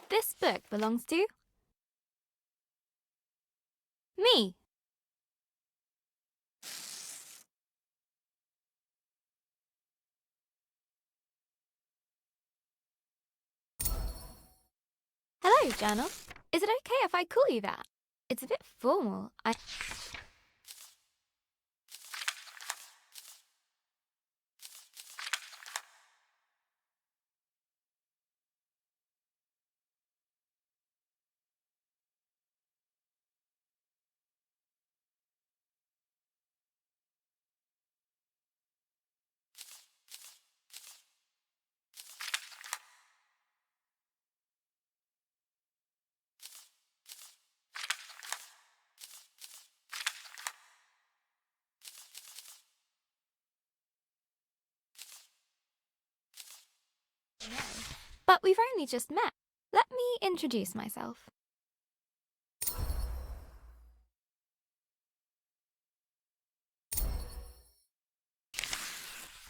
This book belongs to me. Hello, journal. Is it okay if I call you that? It's a bit formal. But we've only just met. Let me introduce myself.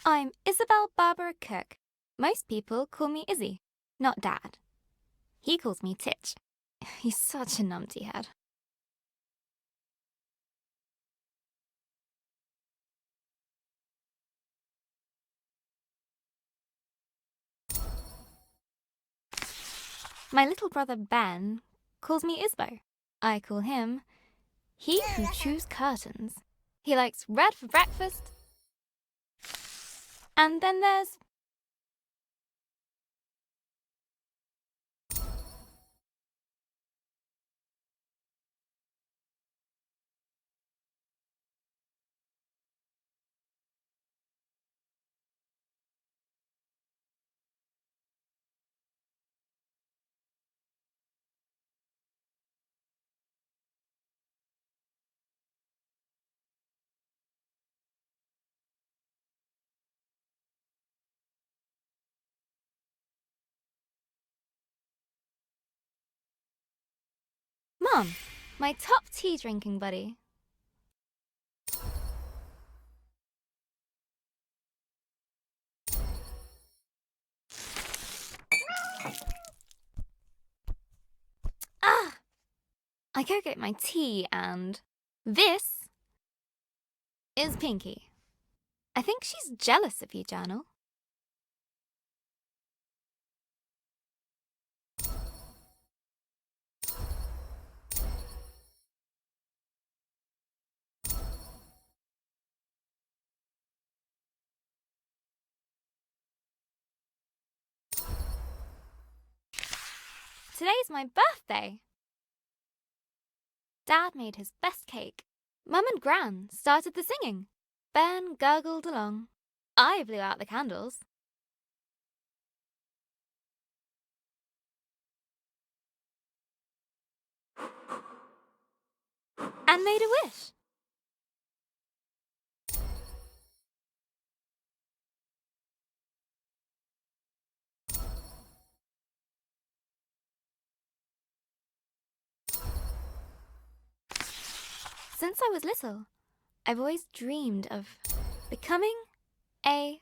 I'm Isabel Barbara Cook. Most people call me Izzy, not Dad. He calls me Titch. He's such a numpty head. My little brother Ben calls me Isbo. I call him He Who Chews Curtains. He likes red for breakfast. And then there's Mom, my top tea drinking buddy. Ah! I go get my tea and this is Pinky. I think she's jealous of you, Journal. Today's my birthday. Dad made his best cake. Mum and Gran started the singing. Ben gurgled along. I blew out the candles. And made a wish. Since I was little, I've always dreamed of becoming a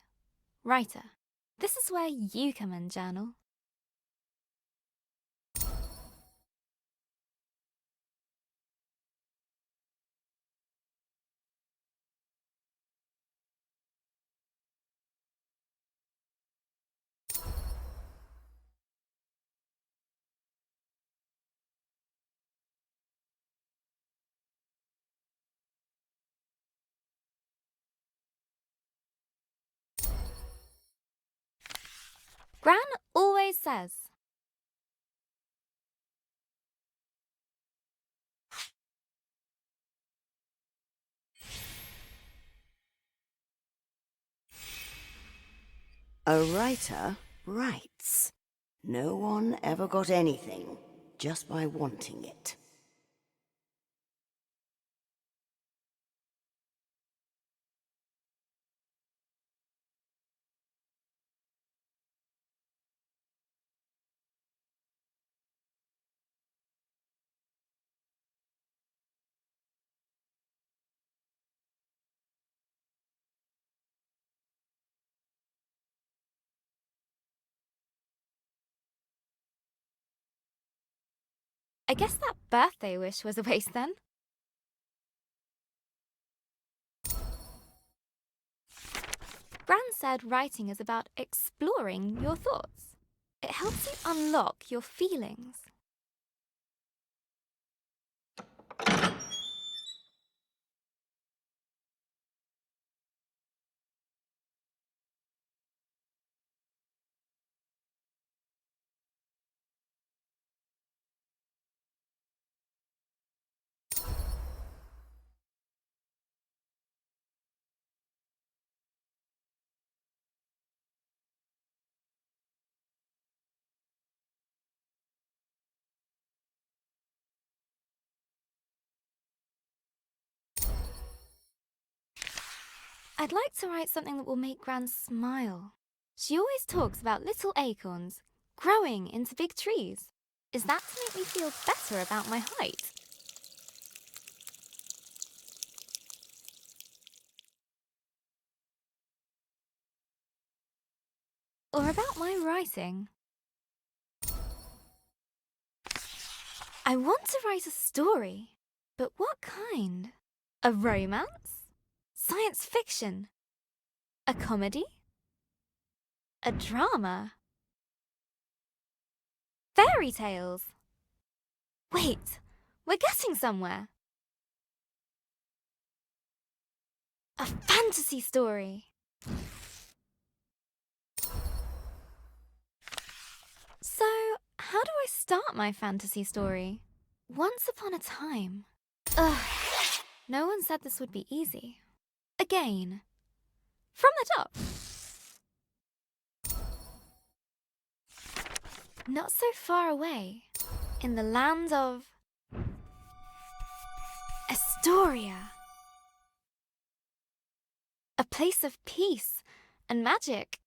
writer. This is where you come in, Journal. Gran always says, A writer writes. No one ever got anything just by wanting it. guess that birthday wish was a waste then. Gran said writing is about exploring your thoughts. It helps you unlock your feelings. I'd like to write something that will make Gran smile. She always talks about little acorns growing into big trees. Is that to make me feel better about my height? Or about my writing? I want to write a story, but what kind? A romance? Science fiction? A comedy? A drama? Fairy tales? Wait, we're getting somewhere. A fantasy story. So, how do I start my fantasy story? Once upon a time. Ugh, no one said this would be easy. Again. From the top. Not so far away, in the land of Astoria. A place of peace and magic.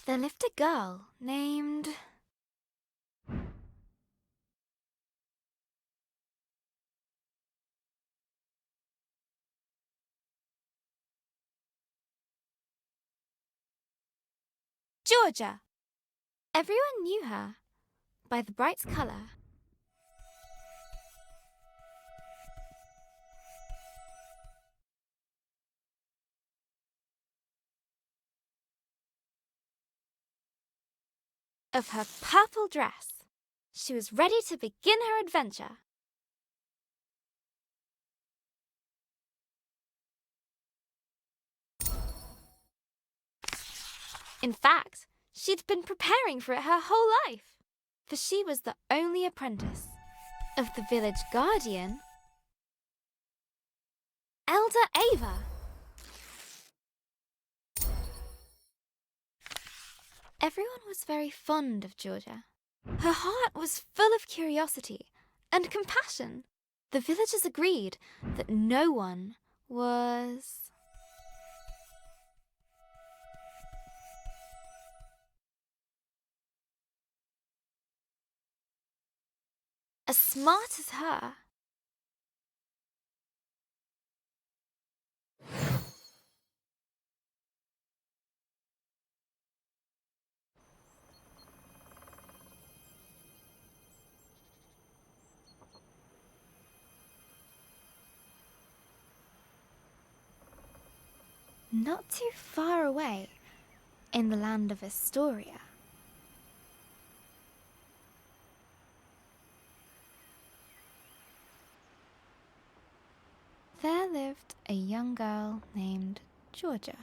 There lived a girl named... Georgia. Everyone knew her by the bright colour. Of her purple dress. She was ready to begin her adventure. In fact, she'd been preparing for it her whole life, for she was the only apprentice of the village guardian, Elder Ava. Everyone was very fond of Georgia. Her heart was full of curiosity and compassion. The villagers agreed that no one was as smart as her. Not too far away, in the land of Astoria, there lived a young girl named Georgia.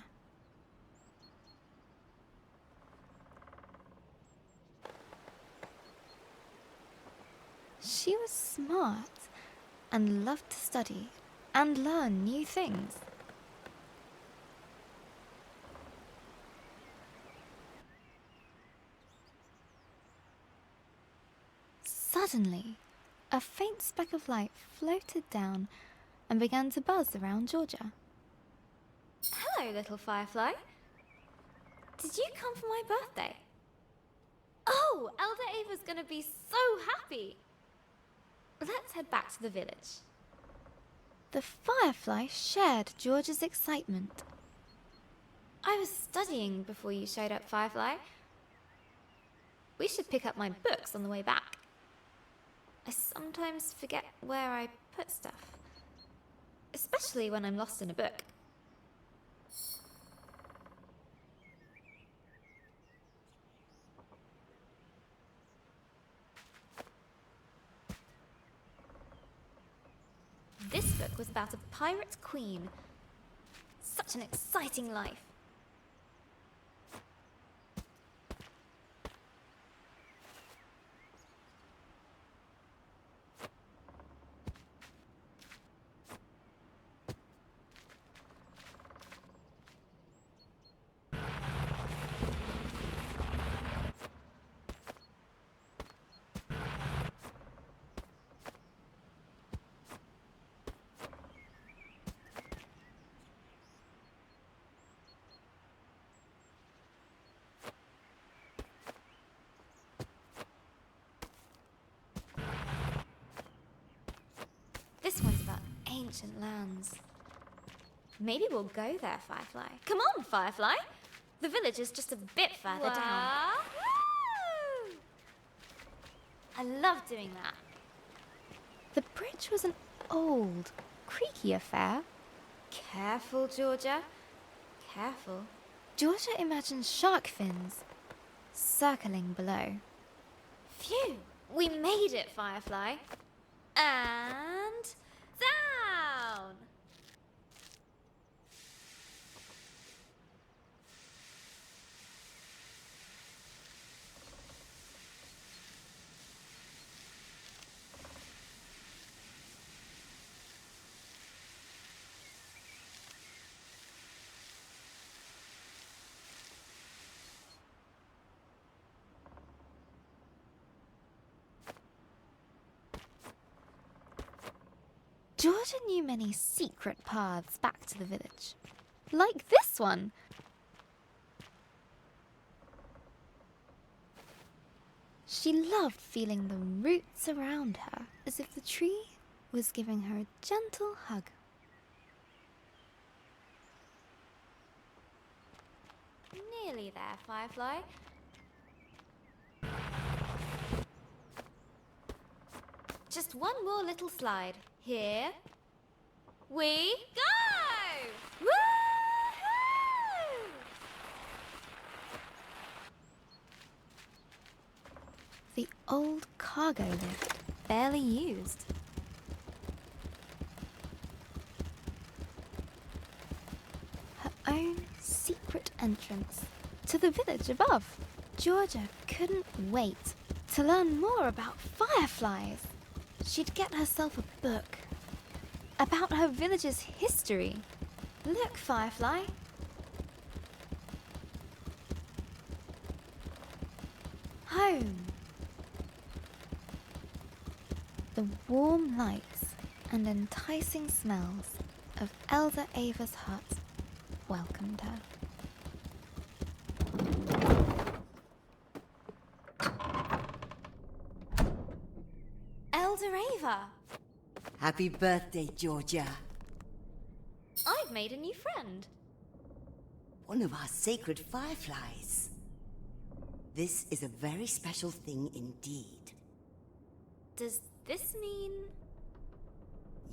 She was smart and loved to study and learn new things. Suddenly, a faint speck of light floated down and began to buzz around Georgia. Hello, little firefly. Did you come for my birthday? Oh, Elder Ava's gonna be so happy. Let's head back to the village. The firefly shared Georgia's excitement. I was studying before you showed up, Firefly. We should pick up my books on the way back. I sometimes forget where I put stuff, especially when I'm lost in a book. This book was about a pirate queen. Such an exciting life. This one's about ancient lands. Maybe we'll go there, Firefly. Come on, Firefly! The village is just a bit further down. Woo! I love doing that. The bridge was an old, creaky affair. Careful, Georgia. Careful. Georgia imagined shark fins circling below. Phew! We made it, Firefly. And down! Georgia knew many secret paths back to the village. Like this one. She loved feeling the roots around her, as if the tree was giving her a gentle hug. Nearly there, Firefly. Just one more little slide. Here we go! Woohoo! The old cargo lift, barely used. Her own secret entrance to the village above. Georgia couldn't wait to learn more about fireflies. She'd get herself a book about her village's history. Look, Firefly. Home. The warm lights and enticing smells of Elder Ava's hut welcomed her. Elder Ava! Happy birthday, Georgia. I've made a new friend. One of our sacred fireflies. This is a very special thing indeed. Does this mean...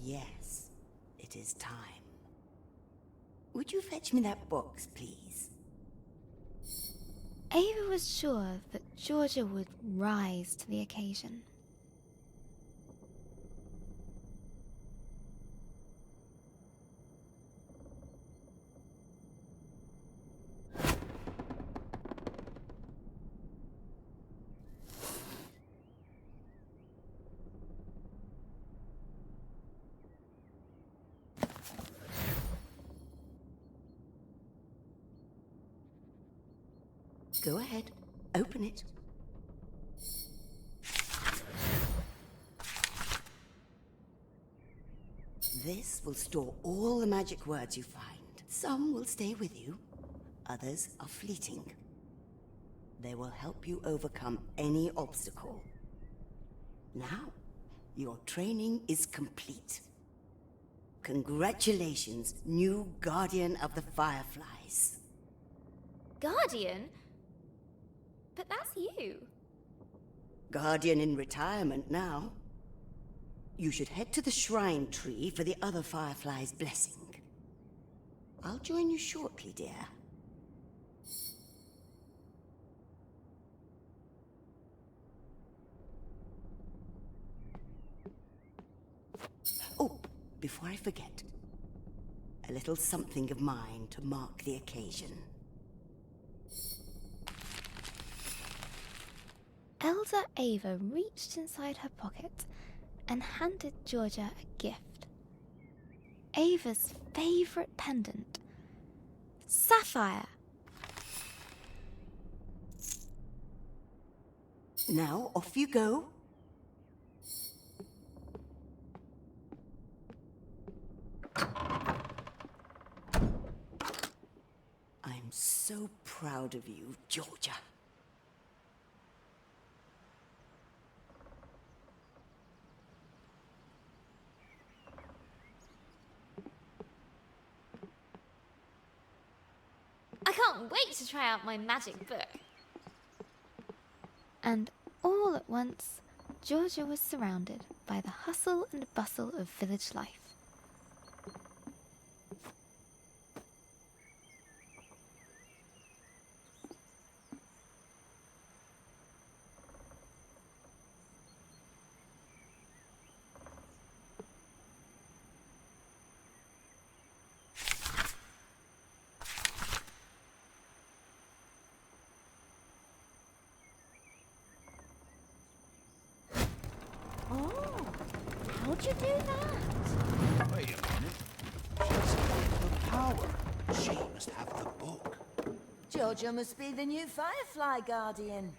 Yes, it is time. Would you fetch me that box, please? Ava was sure that Georgia would rise to the occasion. Go ahead, open it. This will store all the magic words you find. Some will stay with you, others are fleeting. They will help you overcome any obstacle. Now, your training is complete. Congratulations, new Guardian of the Fireflies. Guardian? But that's you. Guardian in retirement now. You should head to the shrine tree for the other Firefly's blessing. I'll join you shortly, dear. Oh, before I forget, a little something of mine to mark the occasion. Elder Ava reached inside her pocket and handed Georgia a gift. Ava's favorite pendant, sapphire. Now, off you go. I'm so proud of you, Georgia. I can't wait to try out my magic book. And all at once, Georgia was surrounded by the hustle and bustle of village life. Oh, how'd you do that? Wait a minute. She's got the power. She must have the book. Georgia must be the new Firefly Guardian.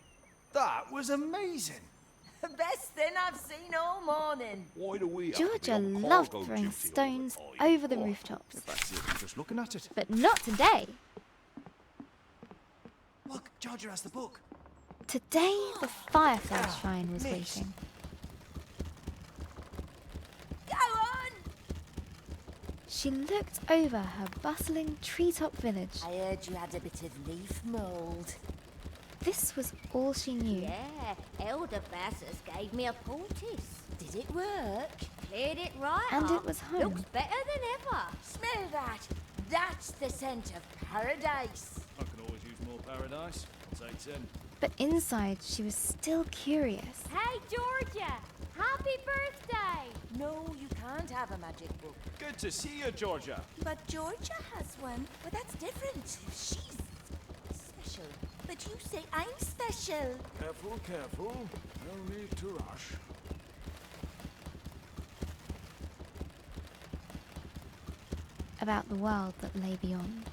That was amazing. The best thing I've seen all morning. Why do we have Georgia to be on loved cargo throwing duty stones all the time? over the Oh, rooftops. If that's it, I'm just looking at it. But not today. Look, Georgia has the book. Today, the Firefly Shrine was miss. waiting. Go on! She looked over her bustling treetop village. I heard you had a bit of leaf mould. This was all she knew. Yeah, Elder Bassus gave me a poultice. Did it work? Cleared it right And up. it was home. Looks better than ever. Smell that! That's the scent of paradise. I can always use more paradise. I'll take 10. But inside, she was still curious. Hey, Georgia! Happy birthday! No, you can't have a magic book. Good to see you, Georgia. But Georgia has one. But that's different. She's special. But you say I'm special. Careful, careful. No need to rush. About the world that lay beyond.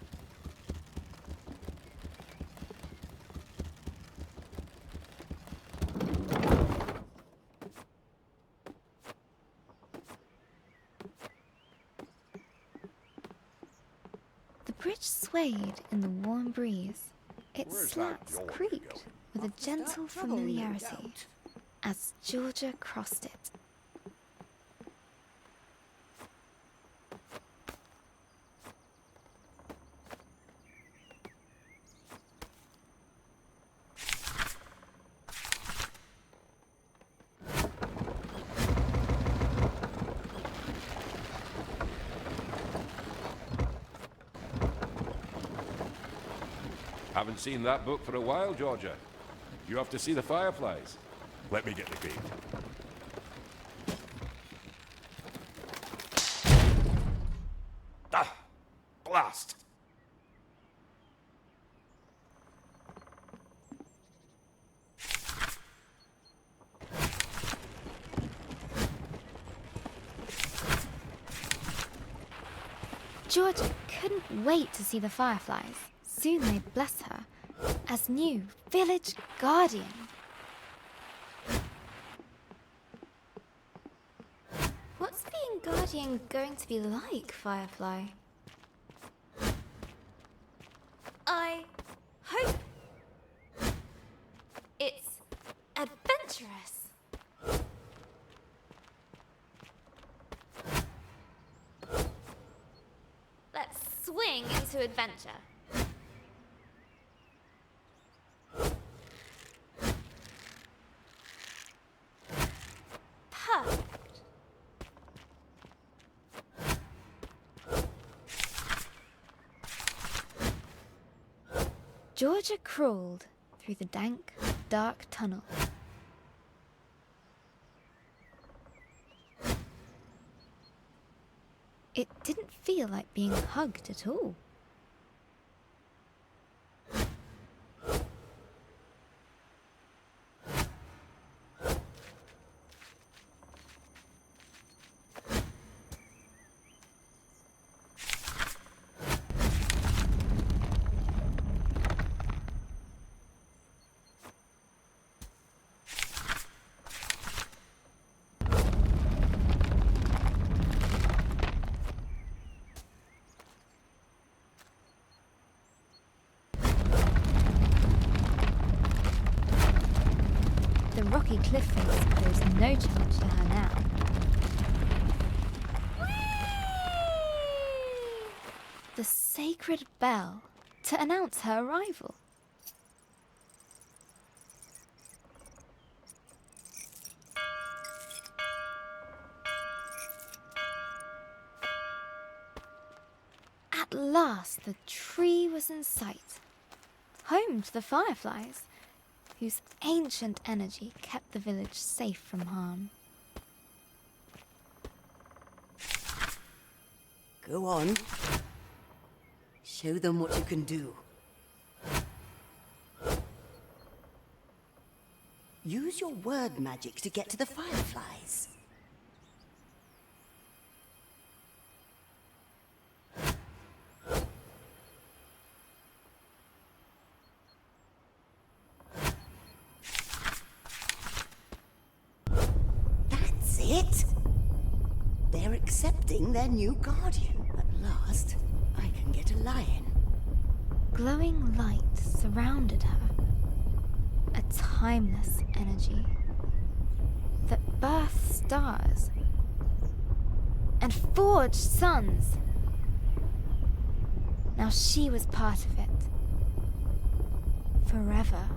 The bridge swayed in the warm breeze. Its Where's that slats Georgia creaked going? with a After start gentle trouble, no familiarity doubt. as Georgia crossed it. Haven't seen that book for a while, Georgia. You have to see the Fireflies. Let me get the gate. Ah! Blast! Georgia couldn't wait to see the Fireflies. Soon they'd bless her as new village guardian. What's being guardian going to be like, Firefly? I hope it's adventurous. Let's swing into adventure. Georgia crawled through the dank, dark tunnel. It didn't feel like being hugged at all. The rocky cliff face posed no challenge to her now. The sacred bell to announce her arrival. At last, the tree was in sight, home to the fireflies, whose ancient energy kept the village safe from harm. Go on. Show them what you can do. Use your word magic to get to the fireflies. That's it. They're accepting their new guardian. At last, I can get a lion. Glowing light surrounded her. A timeless energy that birthed stars and forged suns. Now she was part of it. Forever.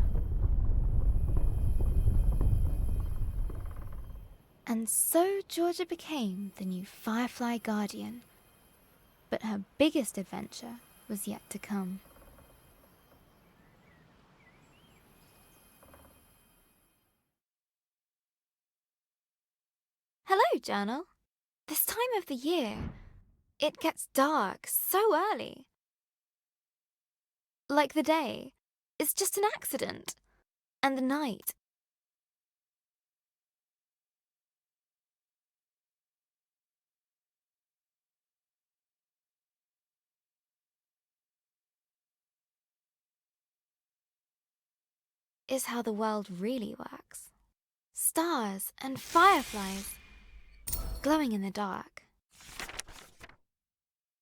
And so Georgia became the new Firefly Guardian. But her biggest adventure was yet to come. Hello, Journal. This time of the year, it gets dark so early. Like the day is just an accident, and the night is how the world really works. Stars and fireflies glowing in the dark.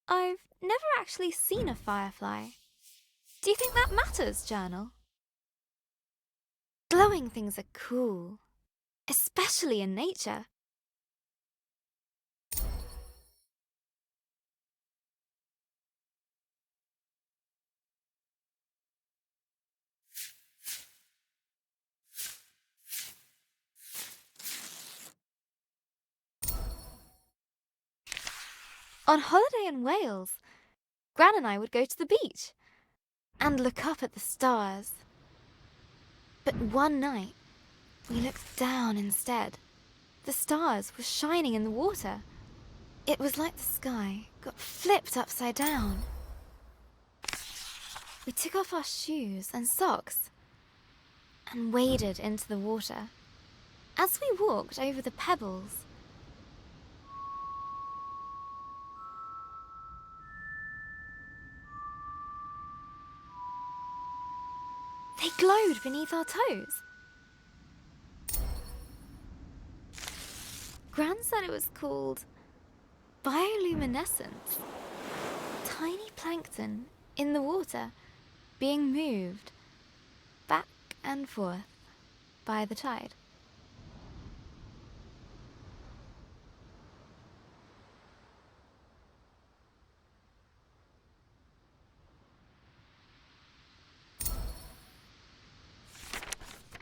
I've never actually seen a firefly. Do you think that matters, Journal? Glowing things are cool, especially in nature. On holiday in Wales, Gran and I would go to the beach and look up at the stars. But one night, we looked down instead. The stars were shining in the water. It was like the sky got flipped upside down. We took off our shoes and socks and waded into the water. As we walked over the pebbles, they glowed beneath our toes. Gran said it was called bioluminescence. Tiny plankton in the water being moved back and forth by the tide.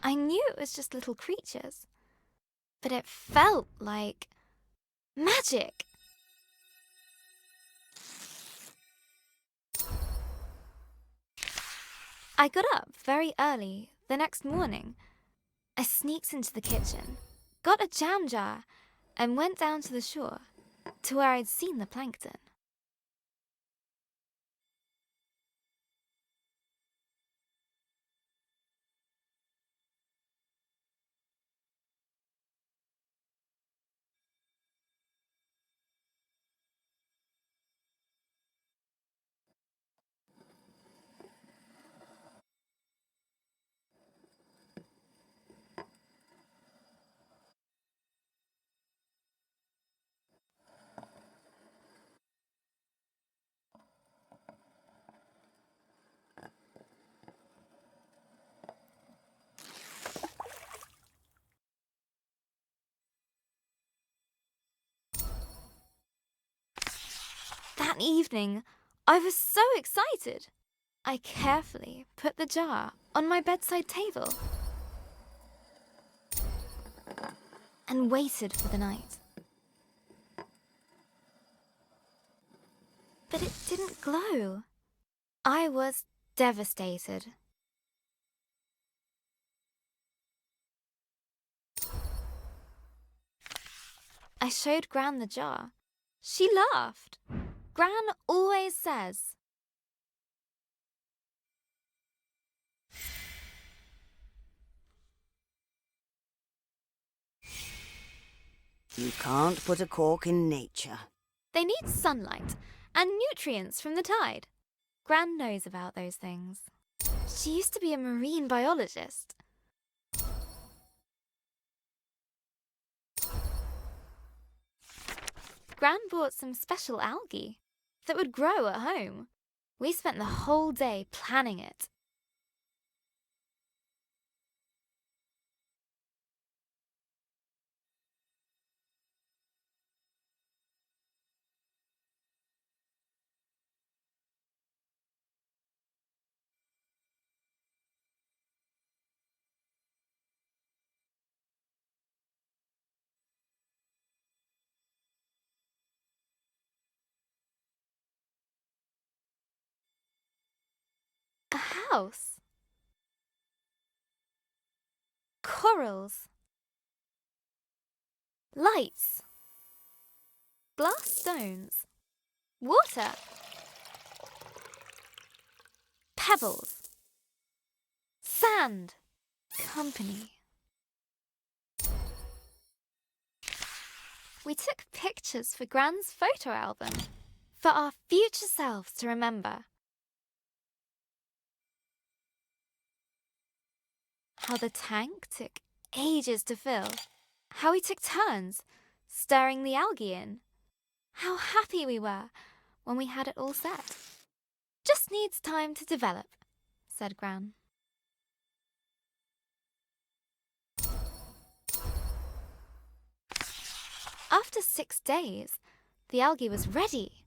I knew it was just little creatures, but it felt like magic. I got up very early the next morning. I sneaked into the kitchen, got a jam jar, and went down to the shore, to where I'd seen the plankton. That evening, I was so excited. I carefully put the jar on my bedside table and waited for the night. But it didn't glow. I was devastated. I showed Gran the jar. She laughed. Gran always says, You can't put a cork in nature. they need sunlight and nutrients from the tide. Gran knows about those things. She used to be a marine biologist. Gran bought some special algae that would grow at home. We spent the whole day planning it. A house. Corals. Lights. Glass stones. Water. Pebbles. Sand. Company. We took pictures for Gran's photo album for our future selves to remember. How the tank took ages to fill. How we took turns stirring the algae in. How happy we were when we had it all set. Just needs time to develop, said Gran. After 6 days, the algae was ready.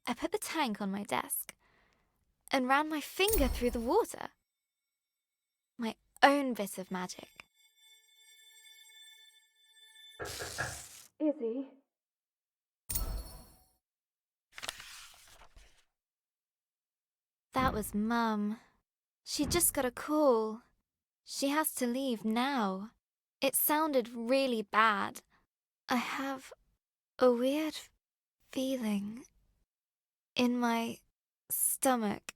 I put the tank on my desk and ran my finger through the water. My own bit of magic. Izzy. That was Mum. She just got a call. She has to leave now. It sounded really bad. I have a weird feeling in my stomach.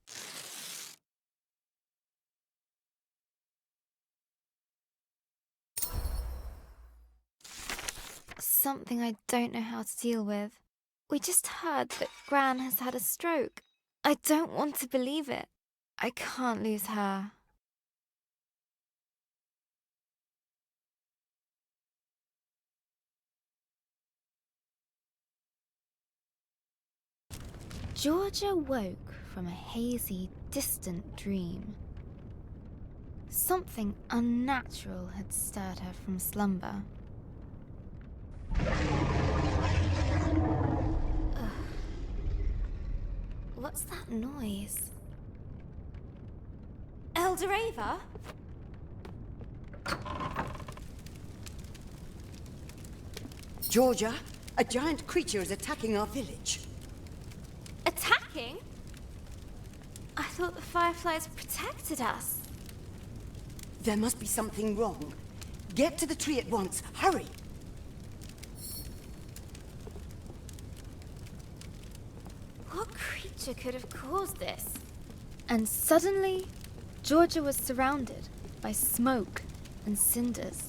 Something I don't know how to deal with. We just heard that Gran has had a stroke. I don't want to believe it. I can't lose her. Georgia woke from a hazy, distant dream. Something unnatural had stirred her from slumber. Ugh. What's that noise? Elderava? Georgia, a giant creature is attacking our village. Attacking? I thought the fireflies protected us. There must be something wrong. Get to the tree at once. Hurry! What creature could have caused this? And suddenly, Georgia was surrounded by smoke and cinders.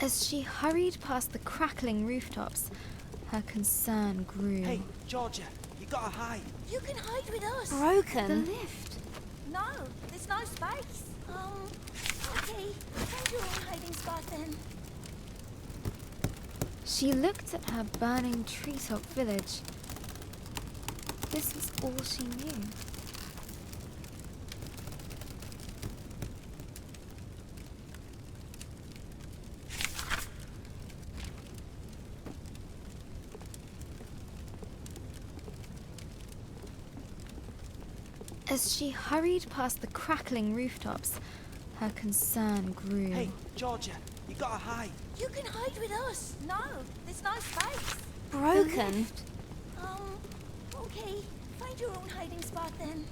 As she hurried past the crackling rooftops, her concern grew. Hey, Georgia, you gotta hide. You can hide with us. The Broken. lift. No, there's no space. Okay. Find your own hiding spot then. She looked at her burning treetop village. This was all she knew. As she hurried past the crackling rooftops, her concern grew. Hey, Georgia, you gotta hide. You can hide with us. No, there's no space. Broken. Okay. Find your own hiding spot then.